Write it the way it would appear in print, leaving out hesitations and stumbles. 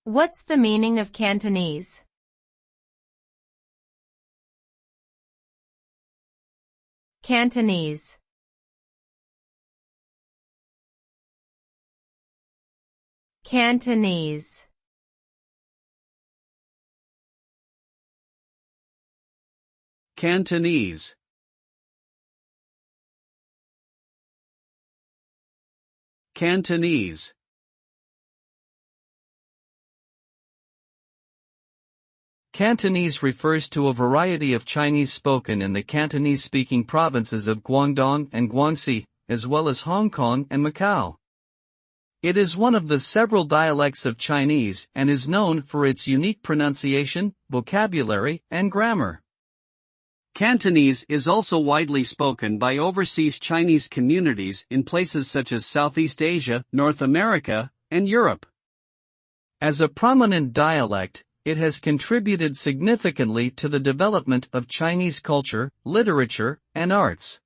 What's the meaning of Cantonese? Cantonese. Cantonese. Cantonese. Cantonese. Cantonese refers to a variety of Chinese spoken in the Cantonese-speaking provinces of Guangdong and Guangxi, as well as Hong Kong and Macau. It is one of the several dialects of Chinese and is known for its unique pronunciation, vocabulary, and grammar. Cantonese is also widely spoken by overseas Chinese communities in places such as Southeast Asia, North America, and Europe. As a prominent dialect, it has contributed significantly to the development of Chinese culture, literature, and arts.